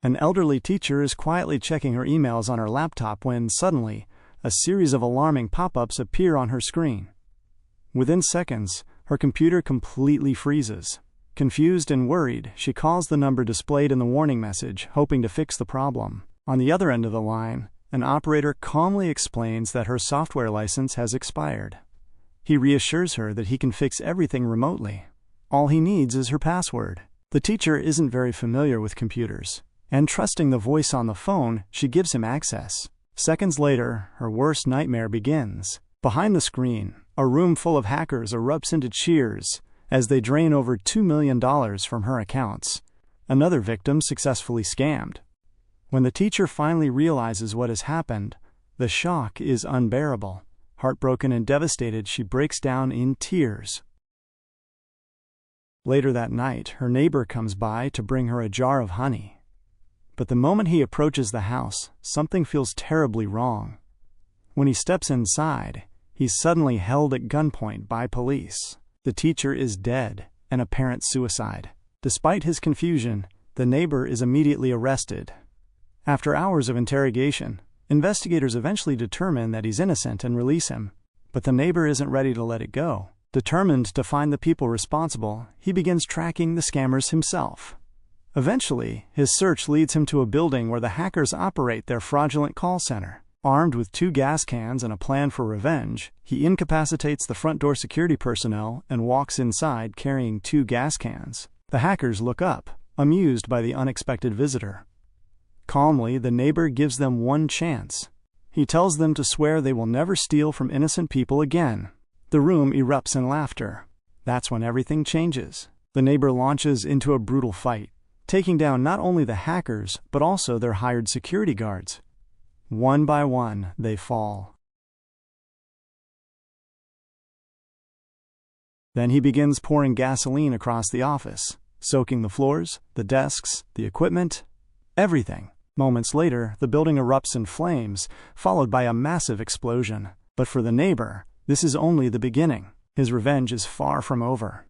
An elderly teacher is quietly checking her emails on her laptop when, suddenly, a series of alarming pop-ups appear on her screen. Within seconds, her computer completely freezes. Confused and worried, she calls the number displayed in the warning message, hoping to fix the problem. On the other end of the line, an operator calmly explains that her software license has expired. He reassures her that he can fix everything remotely. All he needs is her password. The teacher isn't very familiar with computers, and trusting the voice on the phone, she gives him access. Seconds later, her worst nightmare begins. Behind the screen, a room full of hackers erupts into cheers as they drain over $2 million from her accounts. Another victim successfully scammed. When the teacher finally realizes what has happened, the shock is unbearable. Heartbroken and devastated, she breaks down in tears. Later that night, her neighbor comes by to bring her a jar of honey. But the moment he approaches the house, something feels terribly wrong. When he steps inside, he's suddenly held at gunpoint by police. The teacher is dead, an apparent suicide. Despite his confusion, the neighbor is immediately arrested. After hours of interrogation, investigators eventually determine that he's innocent and release him. But the neighbor isn't ready to let it go. Determined to find the people responsible, he begins tracking the scammers himself. Eventually, his search leads him to a building where the hackers operate their fraudulent call center. Armed with 2 gas cans and a plan for revenge, he incapacitates the front door security personnel and walks inside carrying 2 gas cans. The hackers look up, amused by the unexpected visitor. Calmly, the neighbor gives them one chance. He tells them to swear they will never steal from innocent people again. The room erupts in laughter. That's when everything changes. The neighbor launches into a brutal fight, taking down not only the hackers, but also their hired security guards. One by one, they fall. Then he begins pouring gasoline across the office, soaking the floors, the desks, the equipment, everything. Moments later, the building erupts in flames, followed by a massive explosion. But for the neighbor, this is only the beginning. His revenge is far from over.